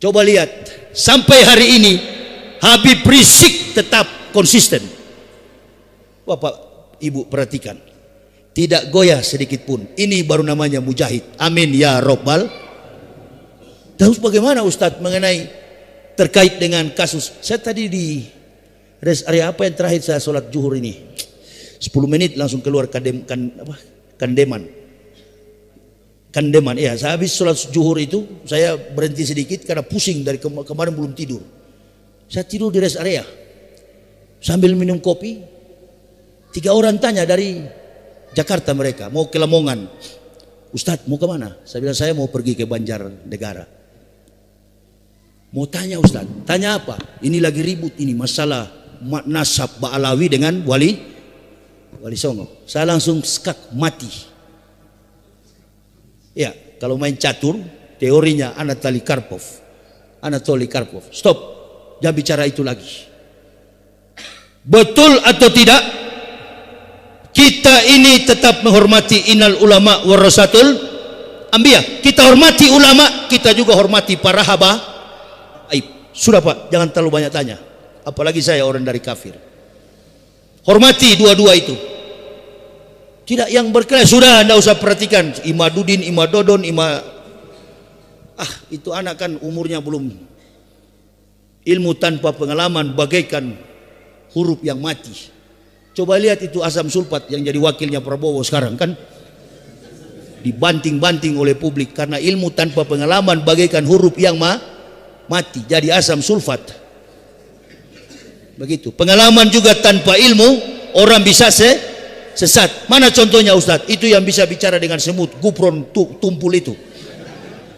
Coba lihat, sampai hari ini Habib Rizik tetap konsisten. Bapak Ibu perhatikan, tidak goyah sedikit pun. Ini baru namanya mujahid. Amin ya Rabbal. Terus bagaimana Ustadz mengenai terkait dengan kasus? Saya tadi di rest area apa yang terakhir saya sholat zuhur ini, 10 menit langsung keluar Kandeman. Ya, saya habis sholat zuhur itu saya berhenti sedikit karena pusing dari kemarin belum tidur. Saya tidur di rest area sambil minum kopi. 3 orang tanya dari Jakarta, mereka mau ke Lamongan. Ustadz mau kemana? Saya bilang saya mau pergi ke Banjarnegara. Mau tanya Ustadz, tanya apa? Ini lagi ribut ini masalah nasab Ba'alawi dengan Wali Songo. Saya langsung skak mati. Ya, kalau main catur teorinya Anatoly Karpov. Stop, jangan bicara itu lagi. Betul atau tidak? Kita ini tetap menghormati innal ulama warasatul anbiya. Kita hormati ulama, kita juga hormati para habaib. Sudah Pak, jangan terlalu banyak tanya. Apalagi saya orang dari kafir. Hormati dua-dua itu. Tidak yang berkelahi, sudah Anda usah perhatikan. Imadudin, Imadodon, itu anak kan umurnya belum. Ilmu tanpa pengalaman bagaikan huruf yang mati. Coba lihat itu asam sulfat yang jadi wakilnya Prabowo sekarang kan dibanting-banting oleh publik karena ilmu tanpa pengalaman bagaikan huruf yang mati, jadi asam sulfat. Begitu. Pengalaman juga tanpa ilmu orang bisa sesat. Mana contohnya Ustadz? Itu yang bisa bicara dengan semut, gupron tumpul itu.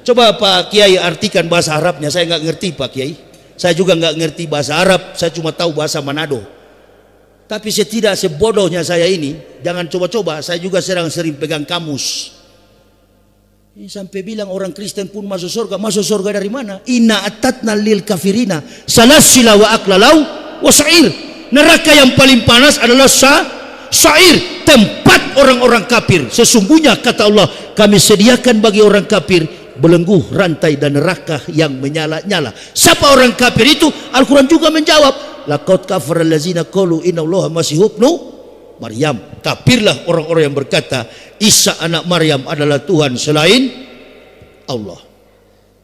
Coba Pak Kiai artikan bahasa Arabnya. Saya nggak ngerti Pak Kiai. Saya juga nggak ngerti bahasa Arab. Saya cuma tahu bahasa Manado. Tapi tidak sebodohnya saya ini, jangan coba-coba. Saya juga sering pegang kamus. Ini sampai bilang orang Kristen pun masuk surga. Masuk surga dari mana? Inna atatna lil kafirina salasila wa aklalau wa sa'ir. Neraka yang paling panas adalah sa'ir, tempat orang-orang kafir. Sesungguhnya kata Allah, kami sediakan bagi orang kafir belenggu, rantai dan neraka yang menyala-nyala. Siapa orang kafir itu? Al-Quran juga menjawab, laqad kafara allazina qalu innallaha masih ibnu Maryam. Kafirlah orang-orang yang berkata Isa anak Maryam adalah Tuhan selain Allah.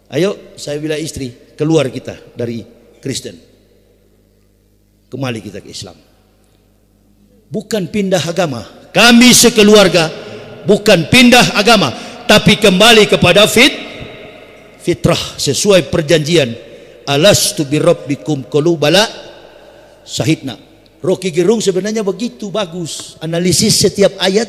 Ayo, saya bilang istri, keluar kita dari Kristen, kembali kita ke Islam. Bukan pindah agama. Kami sekeluarga bukan pindah agama, tapi kembali kepada fitrah sesuai perjanjian. Alastu birabbikum qalu bala syahidna. Rocky Gerung sebenarnya begitu bagus analisis setiap ayat,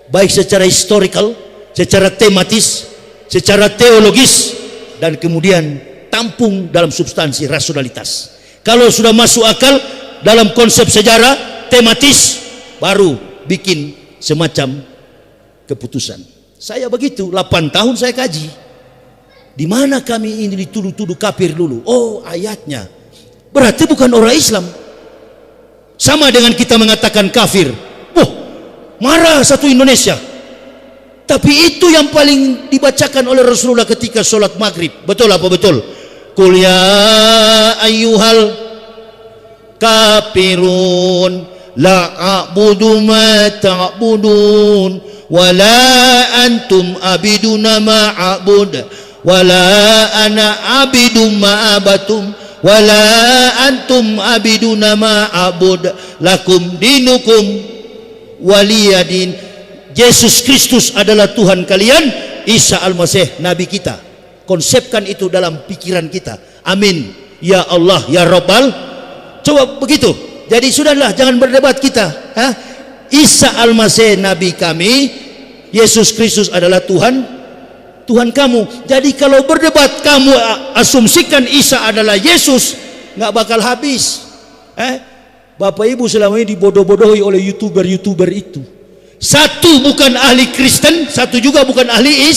baik secara historical, secara tematis, secara teologis, dan kemudian tampung dalam substansi rasionalitas. Kalau sudah masuk akal dalam konsep sejarah tematis, baru bikin semacam keputusan. Saya begitu, 8 tahun saya kaji. Di mana kami ini dituduh-tuduh kafir dulu? Oh, ayatnya. Berarti bukan orang Islam. Sama dengan kita mengatakan kafir. Wah, marah satu Indonesia. Tapi itu yang paling dibacakan oleh Rasulullah ketika sholat maghrib. Betul apa betul? Qul ya ayyuhal kafirun la a'budu ma ta'budun wala antum abiduna ma a'bud wala ana abidu ma abatum wala antum abiduna ma a'bud lakum dinukum waliyadin. Yesus Kristus adalah Tuhan kalian, Isa Al-Masih Nabi kita. Konsepkan itu dalam pikiran kita. Amin ya Allah ya Rabbal. Coba begitu. Jadi sudahlah, jangan berdebat kita. Isa Al-Masih Nabi kami, Yesus Kristus adalah Tuhan kamu. Jadi kalau berdebat kamu asumsikan Isa adalah Yesus, nggak bakal habis. Bapak Ibu selama ini dibodoh-bodohi oleh YouTuber itu. Satu bukan ahli Kristen, satu juga bukan ahli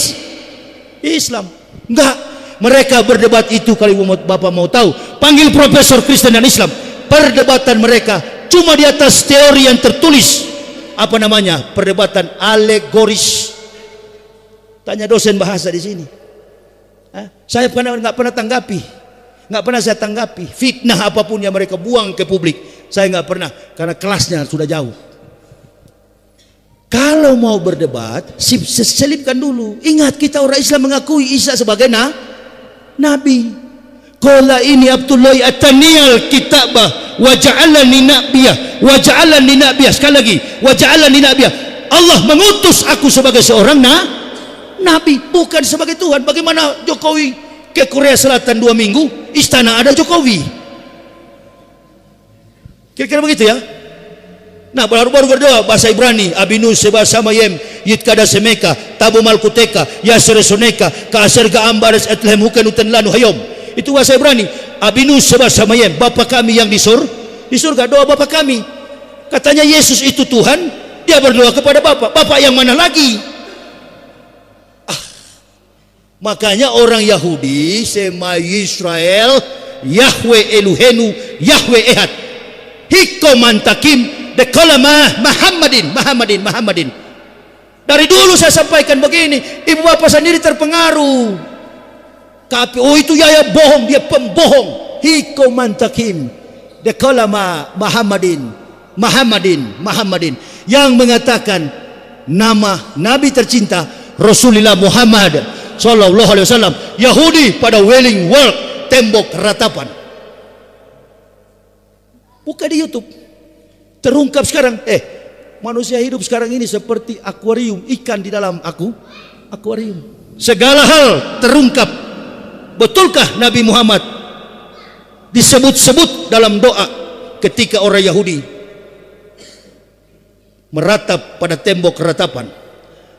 Islam. Enggak, mereka berdebat itu. Kalau Bapak mau tahu, panggil profesor Kristen dan Islam. Perdebatan mereka cuma di atas teori yang tertulis. Apa namanya? Perdebatan alegoris. Tanya dosen bahasa di sini. Saya nggak pernah tanggapi, nggak pernah saya tanggapi fitnah apapun yang mereka buang ke publik. Saya nggak pernah, karena kelasnya sudah jauh. Kalau mau berdebat, selipkan dulu. Ingat, kita orang Islam mengakui Isa sebagai nabi. Qala ini Abdullahi ataniyal kitabah wa ja'alani nabiyah wa ja'alani nabiyah. Sekali lagi, wa ja'alani nabiyah. Allah mengutus aku sebagai seorang nabi, bukan sebagai Tuhan. Bagaimana Jokowi ke Korea Selatan 2 minggu, istana ada Jokowi? Kira-kira begitu ya. Nah, baru berdoa bahasa Ibrani, Abinu seba samayem yitkada semeka tabu malkuteka yasresoneka kaaserga ambares etlem hukan utan lanu hayom. Itu bahasa Ibrani. Abinu seba samayem, Bapa kami yang di surga. Doa Bapa kami. Katanya Yesus itu Tuhan, dia berdoa kepada Bapa. Bapa yang mana lagi? Makanya orang Yahudi sema Israel Yahweh Eluhenu Yahweh Ehad hikomantakim dekolama Muhammadin. Dari dulu saya sampaikan begini, ibu bapak sendiri terpengaruh. Tapi itu ya bohong, dia pembohong. Hikomantakim dekolama Muhammadin yang mengatakan nama Nabi tercinta Rasulullah Muhammad Sallallahu Alaihi Wasallam. Yahudi pada Wailing Wall, tembok ratapan. Buka di YouTube, terungkap sekarang. Manusia hidup sekarang ini seperti akuarium, ikan di dalam akuarium. Segala hal terungkap. Betulkah Nabi Muhammad disebut-sebut dalam doa ketika orang Yahudi meratap pada tembok ratapan?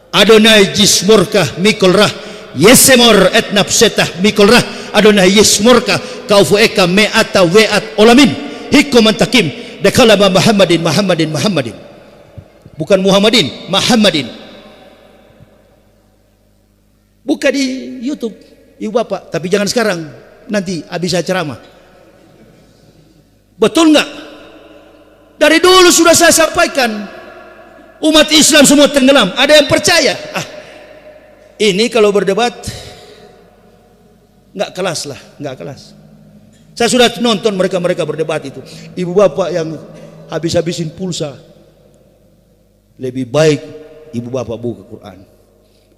Adonai jismurkah mikolrah yesemor etnapsetah mikolrah Adonai yismurkah kaufueka me'ata we'at olamin hikomantakim dekalama Muhammadin. Bukan Muhammadin, Muhammadin. Buka di YouTube, ibu bapak. Tapi jangan sekarang, nanti habis saya ceramah. Betul nggak? Dari dulu sudah saya sampaikan, umat Islam semua tenggelam. Ada yang percaya? Ini kalau berdebat nggak kelas lah, nggak kelas. Saya sudah nonton mereka berdebat itu. Ibu bapak yang habis-habisin pulsa. Lebih baik ibu bapak buka Quran.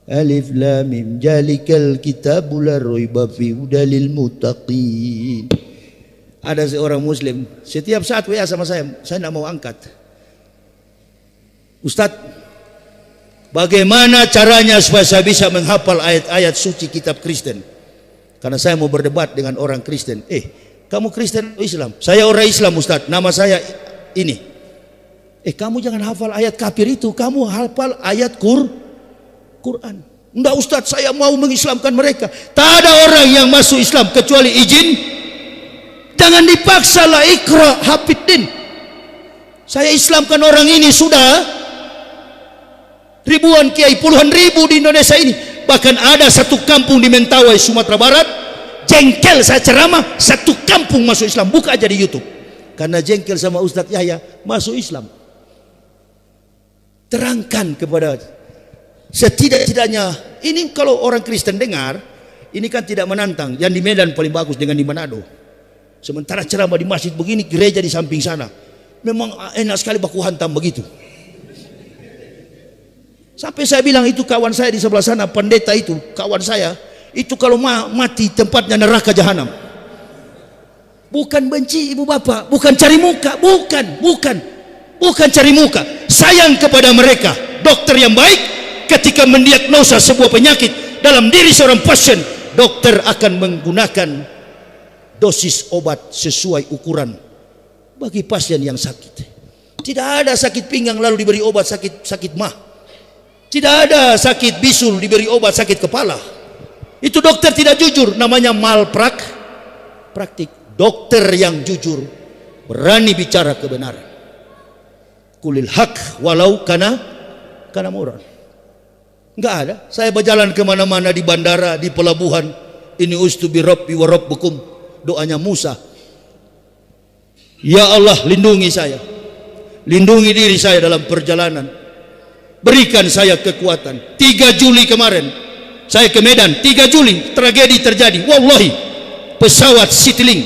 Alif lam mim jalikal kitabul la raiba fi hudalil muttaqin. Ada seorang muslim setiap saat WA sama saya tidak mau angkat. Ustadz, bagaimana caranya supaya saya bisa menghafal ayat-ayat suci kitab Kristen? Karena saya mau berdebat dengan orang Kristen. Kamu Kristen atau Islam? Saya orang Islam Ustadz, nama saya ini. Kamu jangan hafal ayat kafir itu, kamu hafal ayat Quran. Enggak Ustadz, saya mau mengislamkan mereka. Tak ada orang yang masuk Islam kecuali izin. Jangan dipaksa lah, ikra hafidin. Saya Islamkan orang ini sudah ribuan kiai, puluhan ribu di Indonesia ini. Bahkan ada satu kampung di Mentawai, Sumatera Barat, jengkel saya ceramah, satu kampung masuk Islam. Buka aja di YouTube. Karena jengkel sama Ustadz Yahya masuk Islam. Terangkan kepada setidak-tidaknya. Ini kalau orang Kristen dengar, ini kan tidak menantang. Yang di Medan paling bagus dengan di Manado. Sementara ceramah di masjid begini, gereja di samping sana. Memang enak sekali baku hantam begitu. Sampai saya bilang itu kawan saya di sebelah sana, pendeta itu, kawan saya, itu kalau mati tempatnya neraka jahanam. Bukan benci ibu bapak, bukan cari muka, bukan cari muka. Sayang kepada mereka. Dokter yang baik ketika mendiagnosa sebuah penyakit dalam diri seorang pasien, dokter akan menggunakan dosis obat sesuai ukuran bagi pasien yang sakit. Tidak ada sakit pinggang lalu diberi obat sakit mah. Tidak ada sakit bisul diberi obat sakit kepala. Itu dokter tidak jujur, namanya malpraktik. Dokter yang jujur berani bicara kebenaran. Kulil hak walau kana murad. Enggak ada. Saya berjalan kemana-mana di bandara, di pelabuhan. Ini ustubi rabbi wa rabbukum. Doanya Musa. Ya Allah, lindungi saya. Lindungi diri saya dalam perjalanan. Berikan saya kekuatan. 3 Juli kemarin Saya ke Medan 3 Juli tragedi terjadi. Wallahi, pesawat Citylink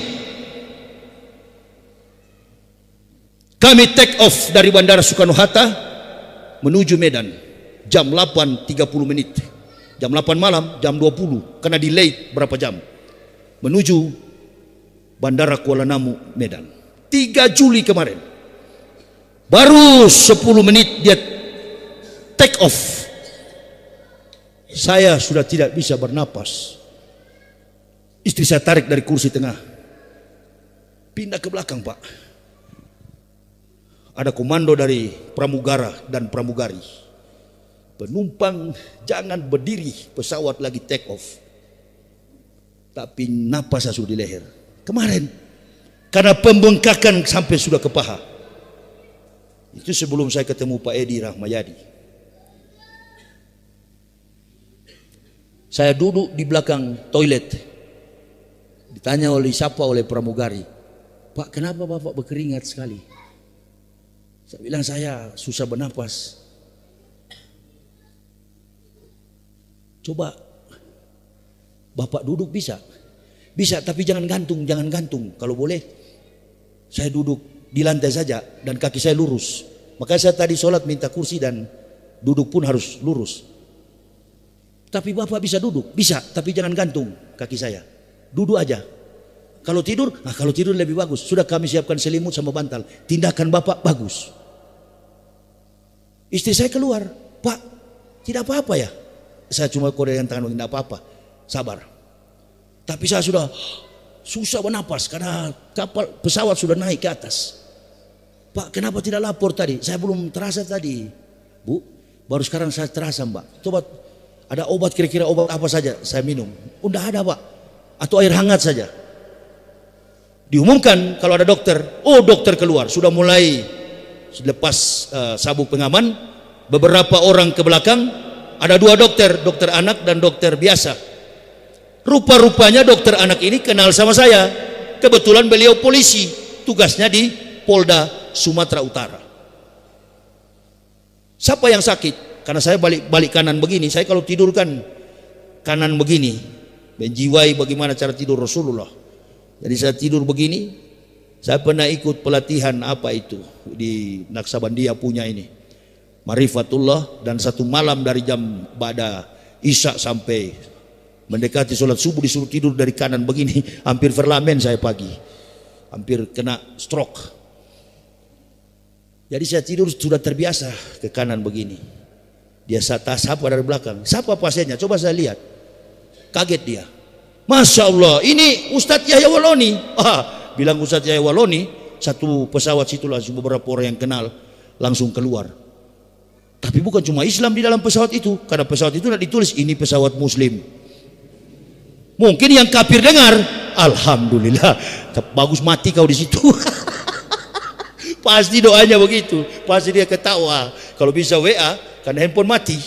kami take off dari Bandara Soekarno-Hatta menuju Medan jam 8.30 menit. Jam 8 malam, jam 20 karena delay berapa jam menuju Bandara Kuala Namu Medan. 3 Juli kemarin. Baru 10 menit dia take off. Saya sudah tidak bisa bernapas. Istri saya tarik dari kursi tengah, pindah ke belakang, Pak. Ada komando dari pramugara dan pramugari. Penumpang jangan berdiri, pesawat lagi take off. Tapi napas saya sudah di leher. Kemarin, karena pembengkakan sampai sudah ke paha. Itu sebelum saya ketemu Pak Edi Rahmayadi. Saya duduk di belakang toilet. Ditanya oleh siapa, oleh pramugari, Pak, kenapa Bapak berkeringat sekali? Saya bilang, saya susah bernapas. Coba Bapak duduk bisa? Bisa, tapi jangan gantung, jangan gantung. Kalau boleh, saya duduk di lantai saja dan kaki saya lurus. Makanya saya tadi sholat minta kursi dan duduk pun harus lurus. Tapi Bapak bisa duduk? Bisa, tapi jangan gantung kaki saya. Duduk aja. Kalau tidur, kalau tidur lebih bagus. Sudah kami siapkan selimut sama bantal. Tindakan Bapak bagus. Istri saya keluar, Pak, tidak apa-apa ya? Saya cuma korean tangan, tidak apa-apa. Sabar. Tapi saya sudah susah bernapas karena pesawat sudah naik ke atas. Pak, kenapa tidak lapor tadi? Saya belum terasa tadi. Bu, baru sekarang saya terasa, Mbak. Coba ada obat, kira-kira obat apa saja saya minum? Udah ada, Pak. Atau air hangat saja. Diumumkan kalau ada dokter. Oh, dokter keluar. Sudah mulai lepas sabuk pengaman. Beberapa orang ke belakang. Ada 2 dokter. Dokter anak dan dokter biasa. Rupa-rupanya dokter anak ini kenal sama saya. Kebetulan beliau polisi. Tugasnya di Polda Sumatera Utara. Siapa yang sakit? Karena saya balik kanan begini. Saya kalau tidur kan kanan begini, menjiwai bagaimana cara tidur Rasulullah. Jadi saya tidur begini. Saya pernah ikut pelatihan apa itu di Naksabandia punya ini, Marifatullah, dan 1 malam dari jam ba'da Isya sampai mendekati sholat subuh disuruh tidur dari kanan begini. Hampir verlamen saya pagi, hampir kena stroke. Jadi saya tidur sudah terbiasa ke kanan begini. Dia sapa dari belakang. Siapa pasiennya? Coba saya lihat. Kaget dia. Masya Allah, ini Ustadz Yahya Waloni. Bilang Ustadz Yahya Waloni, 1 pesawat situ langsung beberapa orang yang kenal langsung keluar. Tapi bukan cuma Islam di dalam pesawat itu. Karena pesawat itu tidak ditulis ini pesawat Muslim. Mungkin yang kafir dengar, alhamdulillah, bagus mati kau di situ. Pasti doanya begitu. Pasti dia ketawa. Kalau bisa WA, karena handphone mati,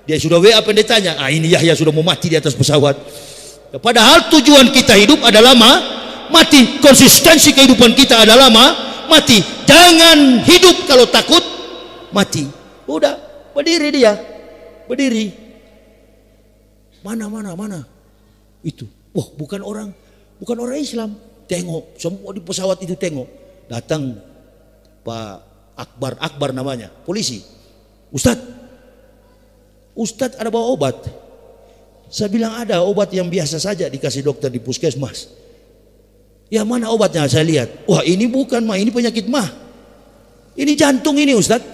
dia sudah WA pendetanya. Ini Yahya sudah mau mati di atas pesawat. Padahal tujuan kita hidup adalah mati. Konsistensi kehidupan kita adalah mati. Jangan hidup kalau takut mati. Udah, berdiri dia. Berdiri. Mana. Itu. Wah, bukan orang Islam. Tengok, semua di pesawat itu tengok. Datang Pak Akbar namanya, polisi. Ustadz ada bawa obat. Saya bilang ada obat yang biasa saja dikasih dokter di puskesmas. Ya mana obatnya? Saya lihat. Wah, ini bukan mah, ini penyakit mah. Ini jantung ini Ustadz.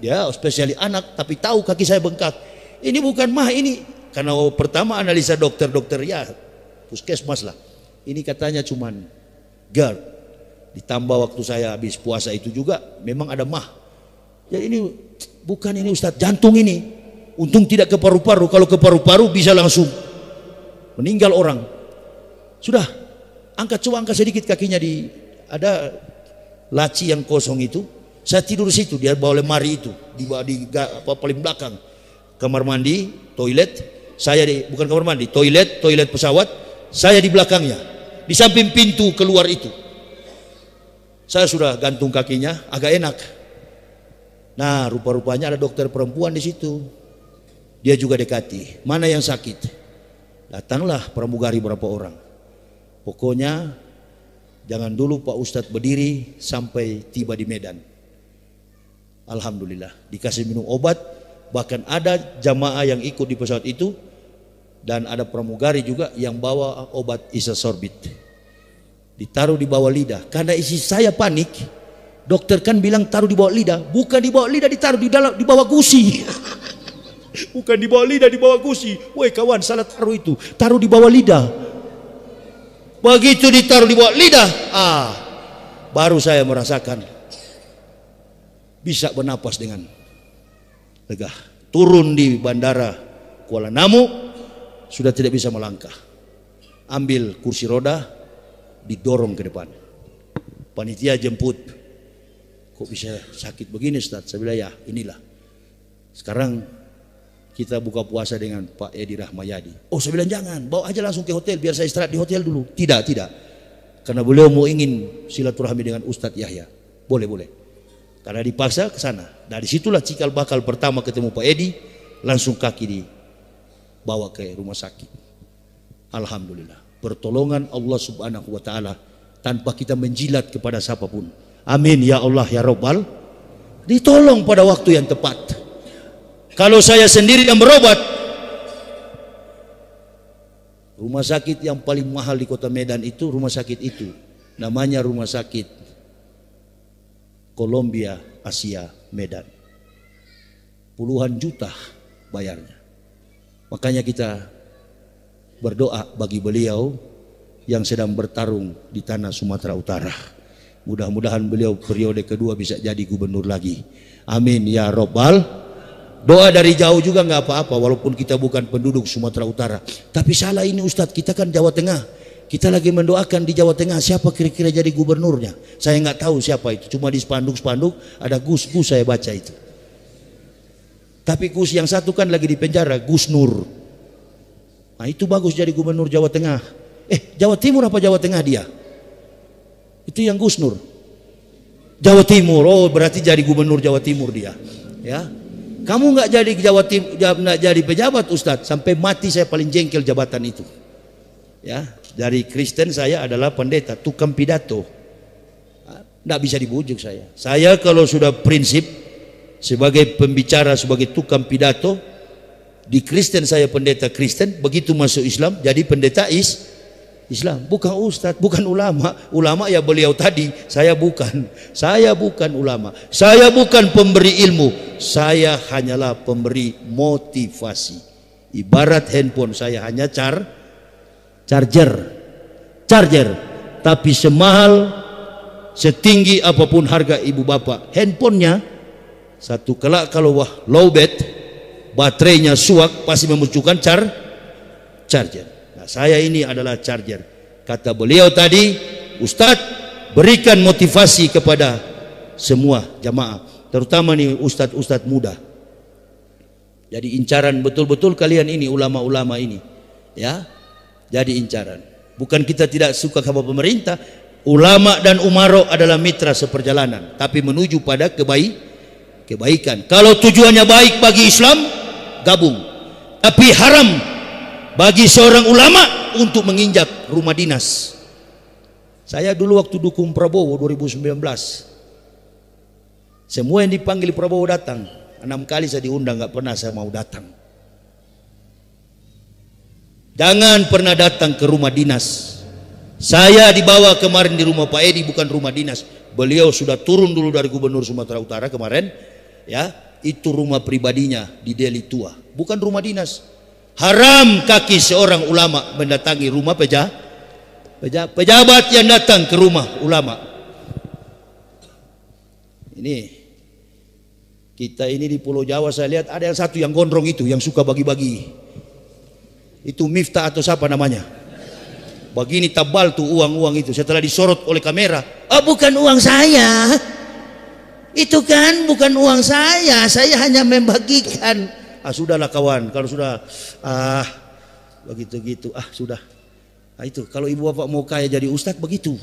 Dia spesialis anak tapi tahu kaki saya bengkak. Ini bukan mah, ini karena pertama analisa dokter ya puskesmas lah. Ini katanya cuman GERD. Ditambah waktu saya habis puasa itu juga memang ada mah. Jadi ini bukan ini Ustadz, jantung ini. Untung tidak ke paru-paru. Kalau ke paru-paru bisa langsung meninggal orang. Sudah, coba angkat sedikit kakinya ada laci yang kosong itu. Saya tidur di situ, dia bawa lemari itu di paling belakang. Kamar mandi, toilet. Saya bukan kamar mandi, toilet pesawat. Saya di belakangnya, di samping pintu keluar itu. Saya sudah gantung kakinya, agak enak. Nah, rupa-rupanya ada dokter perempuan di situ. dia juga dekati. Mana yang sakit? Datanglah pramugari berapa orang. Pokoknya jangan dulu Pak Ustadz berdiri sampai tiba di Medan. Alhamdulillah dikasih minum obat. Bahkan ada jamaah yang ikut di pesawat itu, dan ada pramugari juga yang bawa obat isosorbit, ditaruh di bawah lidah. Karena isi saya panik, dokter kan bilang taruh di bawah lidah. Bukan di bawah lidah, ditaruh di bawah gusi. Bukan di bawah lidah, di bawah gusi. Woi kawan, salah taruh itu, taruh di bawah lidah. Begitu ditaruh di bawah lidah, baru saya merasakan bisa bernapas dengan lega. Turun di bandara Kuala Namu, sudah tidak bisa melangkah. Ambil kursi roda, didorong ke depan. Panitia jemput. Kok bisa sakit begini Ustaz? Saya bilang ya inilah. Sekarang kita buka puasa dengan Pak Edi Rahmayadi. Oh saya bilang jangan, bawa aja langsung ke hotel biar saya istirahat di hotel dulu. Tidak. Karena beliau mau ingin silaturahmi dengan Ustadz Yahya. Boleh. Karena dipaksa ke sana. Dari situlah cikal bakal pertama ketemu Pak Edi, langsung kaki dibawa ke rumah sakit. Alhamdulillah. Pertolongan Allah Subhanahu wa taala tanpa kita menjilat kepada siapapun. Amin ya Allah ya Rabbal. Ditolong pada waktu yang tepat. Kalau saya sendiri yang berobat, rumah sakit yang paling mahal di kota Medan itu rumah sakit itu. Namanya Rumah Sakit Columbia Asia Medan. Puluhan juta bayarnya. Makanya kita berdoa bagi beliau yang sedang bertarung di tanah Sumatera Utara. Mudah-mudahan beliau periode kedua bisa jadi gubernur lagi. Amin ya Rabbal. Doa dari jauh juga nggak apa-apa, walaupun kita bukan penduduk Sumatera Utara. Tapi salah ini Ustadz, kita kan Jawa Tengah. Kita lagi mendoakan di Jawa Tengah siapa kira-kira jadi gubernurnya. Saya nggak tahu siapa itu, cuma di spanduk-spanduk ada Gus-Gus saya baca itu. Tapi Gus yang satu kan lagi di penjara, Gus Nur. Nah itu bagus jadi gubernur Jawa Tengah. Jawa Timur apa Jawa Tengah dia? Itu yang Gus Nur. Jawa Timur, oh berarti jadi gubernur Jawa Timur dia. Ya. Kamu nggak jadi Jawa Timur, nggak jadi pejabat Ustadz, sampai mati saya paling jengkel jabatan itu. Ya, dari Kristen saya adalah pendeta, tukang pidato. Nggak bisa dibujuk saya. Saya kalau sudah prinsip sebagai pembicara, sebagai tukang pidato, di Kristen saya pendeta Kristen, begitu masuk Islam jadi pendeta Islam, bukan ustadz, bukan ulama. Ulama ya beliau tadi, saya bukan ulama, saya bukan pemberi ilmu, saya hanyalah pemberi motivasi. Ibarat handphone saya hanya charger, tapi semahal setinggi apapun harga ibu bapak handphonenya, satu kelak kalau low bat, baterainya suak pasti memunculkan charger. Saya ini adalah charger. Kata beliau tadi, Ustadz berikan motivasi kepada semua jamaah, terutama nih ustadz-ustadz muda. Jadi incaran betul-betul kalian ini, ulama-ulama ini, ya. Jadi incaran. Bukan kita tidak suka sama pemerintah. Ulama dan umaro adalah mitra seperjalanan, tapi menuju pada kebaikan. Kalau tujuannya baik bagi Islam, gabung. Tapi haram bagi seorang ulama untuk menginjak rumah dinas. Saya dulu waktu dukung Prabowo 2019, semua yang dipanggil Prabowo datang. 6 kali saya diundang, nggak pernah saya mau datang. Jangan pernah datang ke rumah dinas. Saya dibawa kemarin di rumah Pak Edi, bukan rumah dinas. Beliau sudah turun dulu dari Gubernur Sumatera Utara kemarin, ya. Itu rumah pribadinya di Deli Tua, bukan rumah dinas. Haram kaki seorang ulama mendatangi rumah pejabat yang datang ke rumah ulama. Ini kita ini di Pulau Jawa, saya lihat ada yang satu yang gondrong itu, yang suka bagi-bagi. Itu Miftah atau siapa namanya? Begini tabal tuh uang-uang itu. Setelah disorot oleh kamera, bukan uang saya. Itu kan bukan uang saya hanya membagikan. Sudahlah kawan, kalau sudah begitu gitu, sudah. Itu kalau ibu bapak mau kaya jadi ustadz begitu,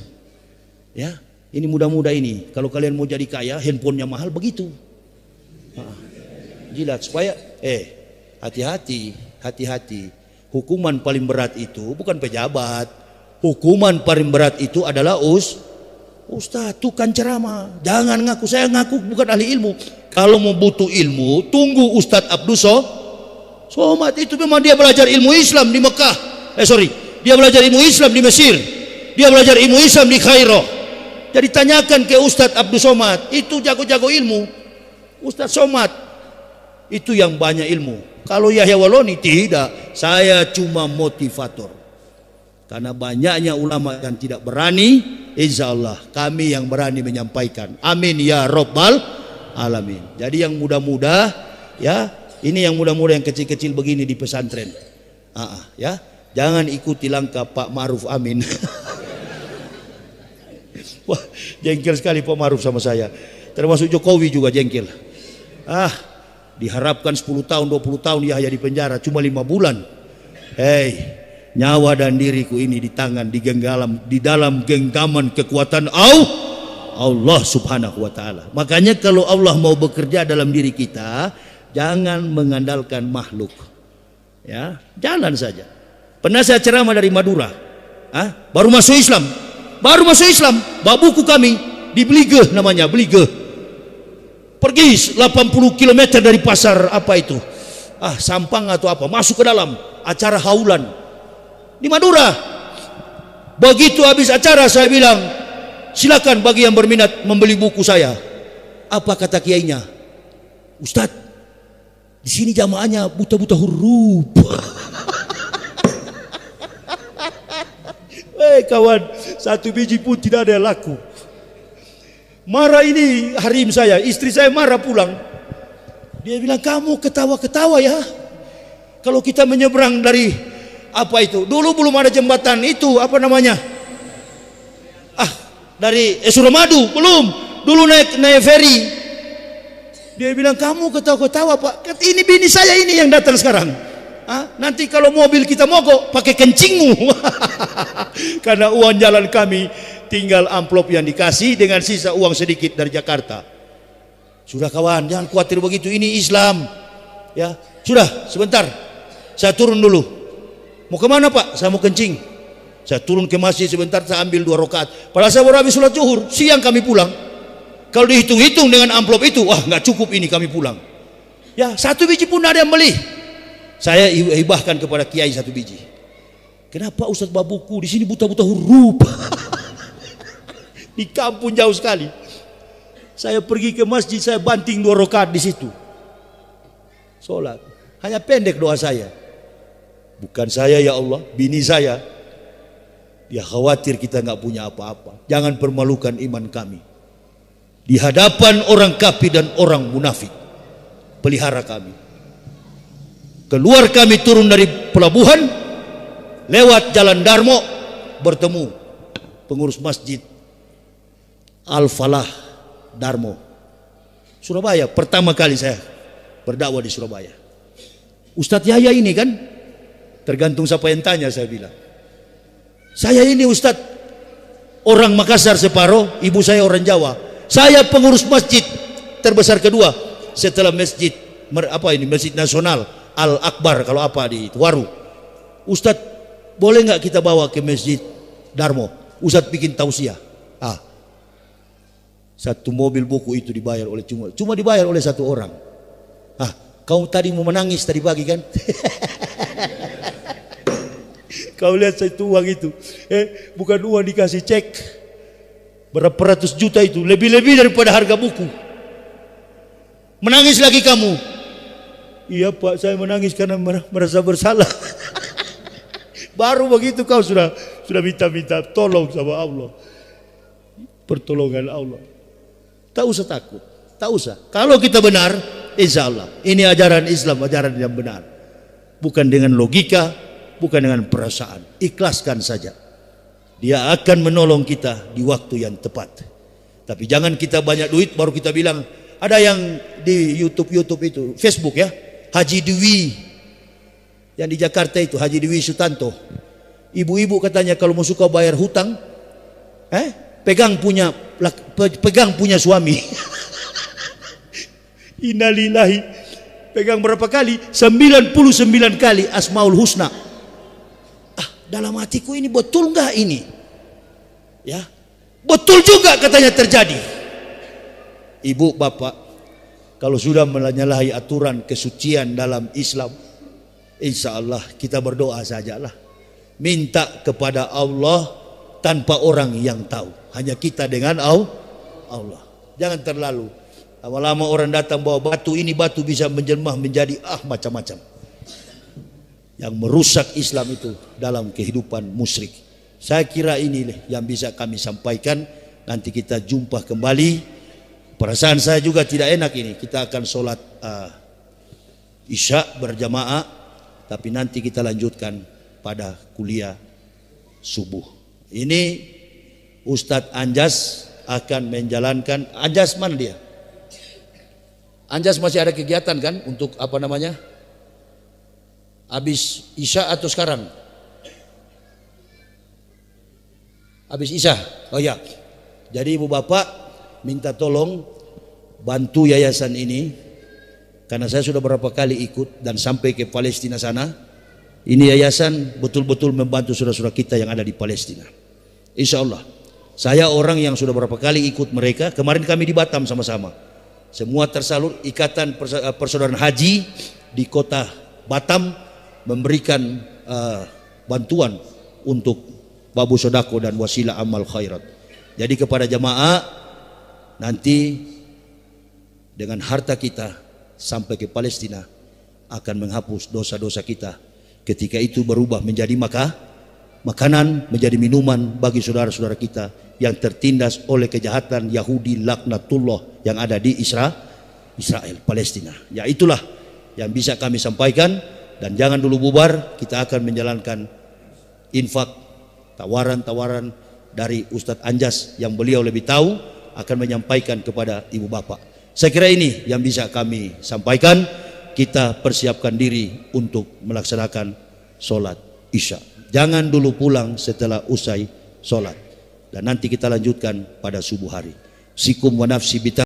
ya. Ini muda-muda ini, kalau kalian mau jadi kaya, handphonenya mahal begitu. Jilat supaya hati-hati, hati-hati. Hukuman paling berat itu bukan pejabat. Hukuman paling berat itu adalah Ustaz, tukang ceramah. Jangan ngaku, saya ngaku bukan ahli ilmu. Kalau mau butuh ilmu, tunggu Ustaz Abdul Somad. Itu memang dia belajar ilmu Islam di Mekah. Dia belajar ilmu Islam di Mesir. Dia belajar ilmu Islam di Kairo. Jadi tanyakan ke Ustaz Abdul Somad. Itu jago-jago ilmu. Ustaz Somad itu yang banyak ilmu. Kalau Yahya Waloni tidak. Saya cuma motivator. Karena banyaknya ulama yang tidak berani, insya Allah kami yang berani menyampaikan. Amin ya Rabbal Alamin. Jadi yang muda-muda, ya, ini yang muda-muda yang kecil-kecil begini di pesantren, ya, jangan ikuti langkah Pak Ma'ruf Amin. Wah, jengkel sekali Pak Ma'ruf sama saya. Termasuk Jokowi juga jengkel. Diharapkan 10 tahun, 20 tahun Yahya di penjara, cuma 5 bulan. Hei, nyawa dan diriku ini di tangan, di dalam genggaman kekuatan Allah subhanahu wa ta'ala. Makanya kalau Allah mau bekerja dalam diri kita, jangan mengandalkan makhluk, ya, jalan saja. Pernah saya ceramah dari Madura, baru masuk Islam, bawa buku kami di Belige, namanya Belige. Pergi 80 km dari pasar apa itu, Sampang atau apa, masuk ke dalam acara haulan di Madura. Begitu habis acara saya bilang, silakan bagi yang berminat membeli buku saya. Apa kata kiainya? Ustadz, di sini jamaahnya buta-buta huruf. Kawan, 1 biji pun tidak ada yang laku. Marah ini harim saya, istri saya marah pulang. Dia bilang, kamu ketawa-ketawa ya. Kalau kita menyeberang dari apa itu? Dulu belum ada jembatan itu, apa namanya? Dari Suramadu belum. Dulu naik ferry. Dia bilang, kamu ketawa-ketawa Pak. Ini bini saya ini yang datang sekarang. Nanti kalau mobil kita mogok pakai kencingmu. Karena uang jalan kami tinggal amplop yang dikasih dengan sisa uang sedikit dari Jakarta. Sudah kawan, jangan khawatir begitu. Ini Islam. Ya, sudah sebentar. Saya turun dulu. Mau kemana Pak? Saya mau kencing. Saya turun ke masjid sebentar, saya ambil 2 rakaat. Padahal saya baru habis sholat zuhur, siang kami pulang. Kalau dihitung-hitung dengan amplop itu, nggak cukup ini kami pulang. Ya, 1 biji pun ada yang beli. Saya hibahkan kepada kiai 1 biji. Kenapa Ustadz bawa buku? Di sini buta-buta huruf. Di kampung jauh sekali. Saya pergi ke masjid, saya banting 2 rakaat di situ. Sholat. Hanya pendek doa saya. Bukan saya ya Allah, bini saya. Dia khawatir kita nggak punya apa-apa. Jangan permalukan iman kami di hadapan orang kafir dan orang munafik. Pelihara kami. Keluar kami turun dari pelabuhan, lewat jalan Darmo, bertemu pengurus masjid Al-Falah Darmo, Surabaya. Pertama kali saya berdakwah di Surabaya. Ustadz Yahya ini kan, tergantung siapa yang tanya, saya bilang, saya ini Ustadz orang Makassar separuh, ibu saya orang Jawa. Saya pengurus masjid terbesar kedua setelah masjid Masjid Nasional Al-Akbar, kalau apa di Waru. Ustadz, boleh nggak kita bawa ke Masjid Darmo? Ustadz bikin tausiah. 1 mobil buku itu dibayar oleh cuma dibayar oleh 1 orang. Kau tadi mau menangis tadi pagi kan? Kau lihat itu uang itu, bukan uang dikasih cek berapa ratus juta itu, lebih-lebih daripada harga buku. Menangis lagi kamu? Iya Pak, saya menangis karena merasa bersalah. Baru begitu kau sudah minta tolong sama Allah, pertolongan Allah. Tak usah takut, tak usah. Kalau kita benar, insya Allah ini ajaran Islam, ajaran yang benar, bukan dengan logika, bukan dengan perasaan. Ikhlaskan saja, Dia akan menolong kita di waktu yang tepat. Tapi jangan kita banyak duit baru kita bilang. Ada yang di YouTube itu, Facebook ya, Haji Dwi yang di Jakarta itu, Haji Dwi Sutanto. Ibu-ibu katanya kalau mau suka bayar hutang, pegang punya suami. Innalillahi Pegang berapa kali? 99 kali Asmaul Husna. Dalam hatiku ini betul nggak ini? Ya, betul juga katanya terjadi. Ibu, bapak, kalau sudah menyalahi aturan kesucian dalam Islam, insya Allah kita berdoa sajalah. Minta kepada Allah tanpa orang yang tahu. Hanya kita dengan Allah. Jangan terlalu. Lama-lama orang datang bawa batu, ini batu bisa menjelma menjadi macam-macam. Yang merusak Islam itu dalam kehidupan musyrik. Saya kira ini yang bisa kami sampaikan. Nanti kita jumpa kembali. Perasaan saya juga tidak enak ini. Kita akan sholat Isya berjamaah. Tapi nanti kita lanjutkan pada kuliah subuh. Ini Ustadz Anjas akan menjalankan. Anjas mana dia? Anjas masih ada kegiatan kan untuk apa namanya? Habis Isya atau sekarang? Habis Isya. Oh ya. Jadi ibu bapak minta tolong bantu yayasan ini, karena saya sudah beberapa kali ikut dan sampai ke Palestina sana. Ini yayasan betul-betul membantu saudara-saudara kita yang ada di Palestina. Insya Allah. Saya orang yang sudah beberapa kali ikut mereka. Kemarin kami di Batam sama-sama. Semua tersalur. Ikatan Persaudaraan Haji di kota Batam memberikan bantuan untuk babu sodako dan wasilah amal khairat. Jadi kepada jamaah, nanti dengan harta kita sampai ke Palestina akan menghapus dosa-dosa kita. Ketika itu berubah menjadi makanan, menjadi minuman bagi saudara-saudara kita yang tertindas oleh kejahatan Yahudi laknatullah yang ada di Israel, Palestina. Ya, itulah yang bisa kami sampaikan. Dan jangan dulu bubar, kita akan menjalankan infak, tawaran-tawaran dari Ustadz Anjas yang beliau lebih tahu akan menyampaikan kepada ibu bapak. Saya kira ini yang bisa kami sampaikan. Kita persiapkan diri untuk melaksanakan sholat Isya. Jangan dulu pulang setelah usai sholat. Dan nanti kita lanjutkan pada subuh hari. Sikum wa nafsi